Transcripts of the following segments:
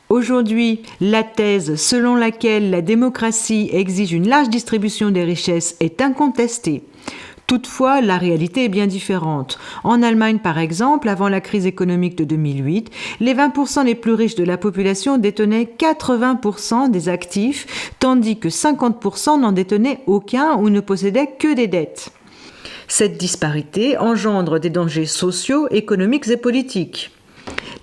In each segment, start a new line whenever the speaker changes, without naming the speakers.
Aujourd'hui, la thèse selon laquelle la démocratie exige une large distribution des richesses est incontestée. Toutefois, la réalité est bien différente. En Allemagne, par exemple, avant la crise économique de 2008, les 20% les plus riches de la population détenaient 80% des actifs, tandis que 50% n'en détenaient aucun ou ne possédaient que des dettes. Cette disparité engendre des dangers sociaux, économiques et politiques.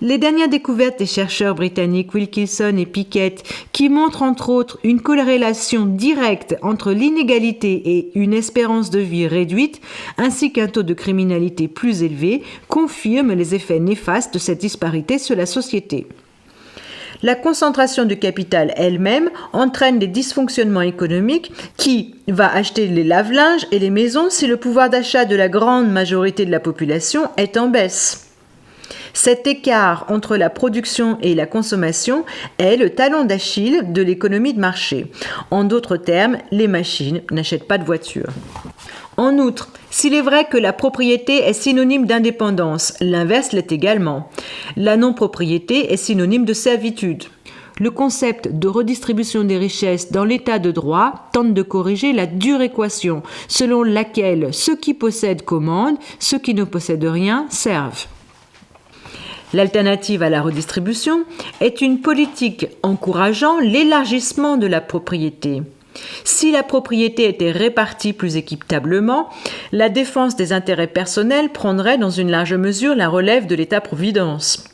Les dernières découvertes des chercheurs britanniques Wilkinson et Pickett, qui montrent entre autres une corrélation directe entre l'inégalité et une espérance de vie réduite, ainsi qu'un taux de criminalité plus élevé, confirment les effets néfastes de cette disparité sur la société. La concentration du capital elle-même entraîne des dysfonctionnements économiques. Qui va acheter les lave-linges et les maisons si le pouvoir d'achat de la grande majorité de la population est en baisse? Cet écart entre la production et la consommation est le talon d'Achille de l'économie de marché. En d'autres termes, les machines n'achètent pas de voitures. En outre, s'il est vrai que la propriété est synonyme d'indépendance, l'inverse l'est également. La non-propriété est synonyme de servitude. Le concept de redistribution des richesses dans l'état de droit tente de corriger la dure équation selon laquelle ceux qui possèdent commandent, ceux qui ne possèdent rien servent. L'alternative à la redistribution est une politique encourageant l'élargissement de la propriété. Si la propriété était répartie plus équitablement, la défense des intérêts personnels prendrait dans une large mesure la relève de l'État-providence.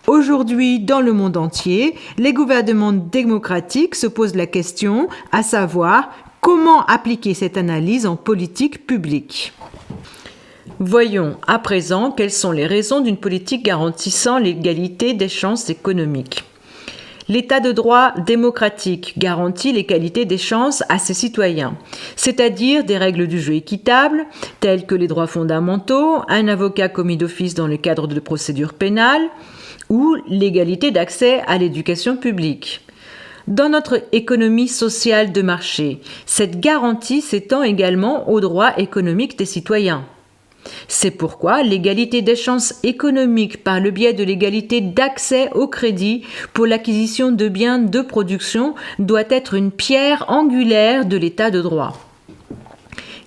Aujourd'hui, dans le monde entier, les gouvernements démocratiques se posent la question, à savoir comment appliquer cette analyse en politique publique. Voyons à présent quelles sont les raisons d'une politique garantissant l'égalité des chances économiques. L'état de droit démocratique garantit l'égalité des chances à ses citoyens, c'est-à-dire des règles du jeu équitables, telles que les droits fondamentaux, un avocat commis d'office dans le cadre de procédures pénales, ou l'égalité d'accès à l'éducation publique. Dans notre économie sociale de marché, cette garantie s'étend également aux droits économiques des citoyens. C'est pourquoi l'égalité des chances économiques par le biais de l'égalité d'accès au crédit pour l'acquisition de biens de production doit être une pierre angulaire de l'état de droit.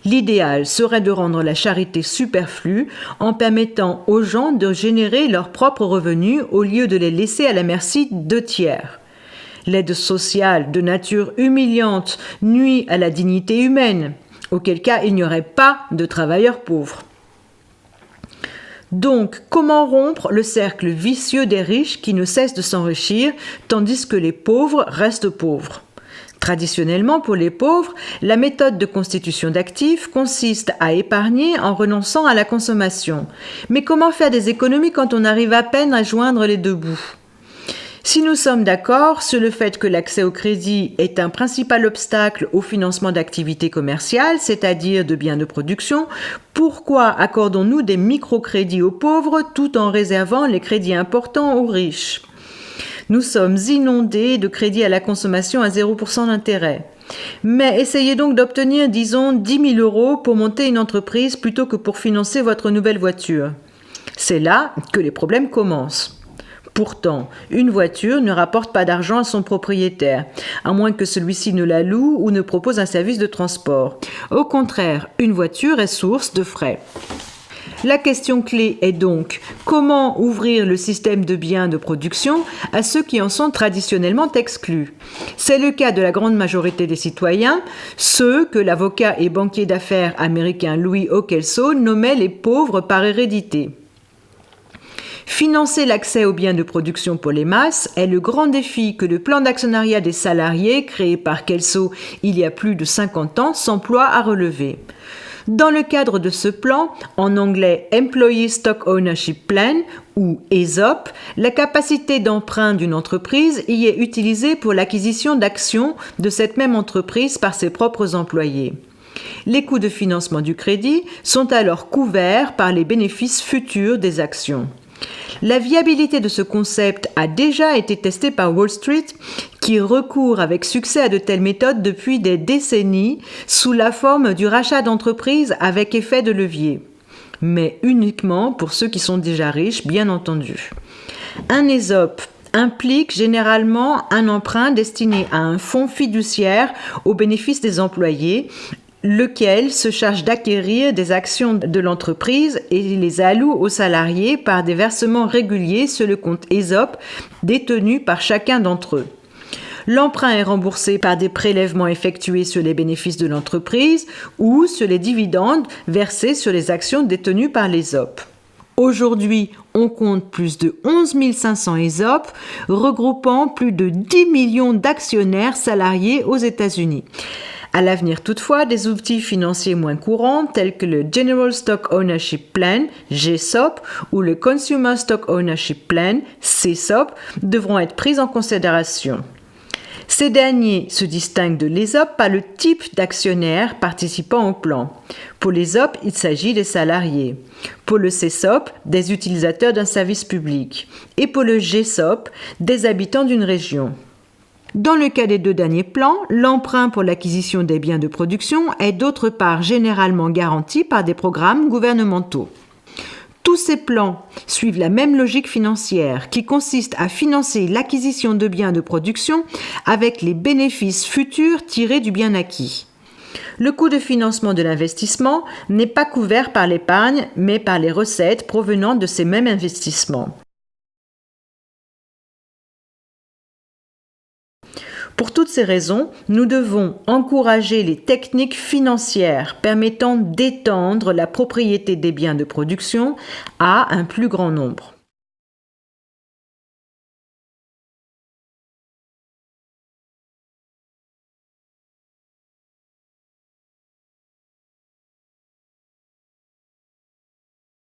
L'idéal serait de rendre la charité superflue en permettant aux gens de générer leurs propres revenus au lieu de les laisser à la merci de tiers. L'aide sociale de nature humiliante nuit à la dignité humaine, auquel cas il n'y aurait pas de travailleurs pauvres. Donc, comment rompre le cercle vicieux des riches qui ne cessent de s'enrichir, tandis que les pauvres restent pauvres? Traditionnellement, pour les pauvres, la méthode de constitution d'actifs consiste à épargner en renonçant à la consommation. Mais comment faire des économies quand on arrive à peine à joindre les deux bouts? Si nous sommes d'accord sur le fait que l'accès au crédit est un principal obstacle au financement d'activités commerciales, c'est-à-dire de biens de production, pourquoi accordons-nous des microcrédits aux pauvres tout en réservant les crédits importants aux riches? Nous sommes inondés de crédits à la consommation à 0% d'intérêt. Mais essayez donc d'obtenir, disons, 10 000 € pour monter une entreprise plutôt que pour financer votre nouvelle voiture. C'est là que les problèmes commencent. Pourtant, une voiture ne rapporte pas d'argent à son propriétaire, à moins que celui-ci ne la loue ou ne propose un service de transport. Au contraire, une voiture est source de frais. La question clé est donc comment ouvrir le système de biens de production à ceux qui en sont traditionnellement exclus. C'est le cas de la grande majorité des citoyens, ceux que l'avocat et banquier d'affaires américain Louis Okelso nommait les pauvres par hérédité. Financer l'accès aux biens de production pour les masses est le grand défi que le plan d'actionnariat des salariés, créé par Kelso il y a plus de 50 ans, s'emploie à relever. Dans le cadre de ce plan, en anglais Employee Stock Ownership Plan ou ESOP, la capacité d'emprunt d'une entreprise y est utilisée pour l'acquisition d'actions de cette même entreprise par ses propres employés. Les coûts de financement du crédit sont alors couverts par les bénéfices futurs des actions. La viabilité de ce concept a déjà été testée par Wall Street, qui recourt avec succès à de telles méthodes depuis des décennies sous la forme du rachat d'entreprises avec effet de levier. Mais uniquement pour ceux qui sont déjà riches, bien entendu. Un ESOP implique généralement un emprunt destiné à un fonds fiduciaire au bénéfice des employés, lequel se charge d'acquérir des actions de l'entreprise et les alloue aux salariés par des versements réguliers sur le compte ESOP détenu par chacun d'entre eux. L'emprunt est remboursé par des prélèvements effectués sur les bénéfices de l'entreprise ou sur les dividendes versés sur les actions détenues par l'ESOP. Aujourd'hui, on compte plus de 11 500 ESOP, regroupant plus de 10 millions d'actionnaires salariés aux États-Unis. À l'avenir toutefois, des outils financiers moins courants tels que le General Stock Ownership Plan, GSOP, ou le Consumer Stock Ownership Plan, CSOP, devront être pris en considération. Ces derniers se distinguent de l'ESOP par le type d'actionnaires participant au plan. Pour l'ESOP, il s'agit des salariés. Pour le CSOP, des utilisateurs d'un service public. Et pour le GSOP, des habitants d'une région. Dans le cas des deux derniers plans, l'emprunt pour l'acquisition des biens de production est d'autre part généralement garanti par des programmes gouvernementaux. Tous ces plans suivent la même logique financière qui consiste à financer l'acquisition de biens de production avec les bénéfices futurs tirés du bien acquis. Le coût de financement de l'investissement n'est pas couvert par l'épargne, mais par les recettes provenant de ces mêmes investissements. Pour toutes ces raisons, nous devons encourager les techniques financières permettant d'étendre la propriété des biens de production à un plus grand nombre.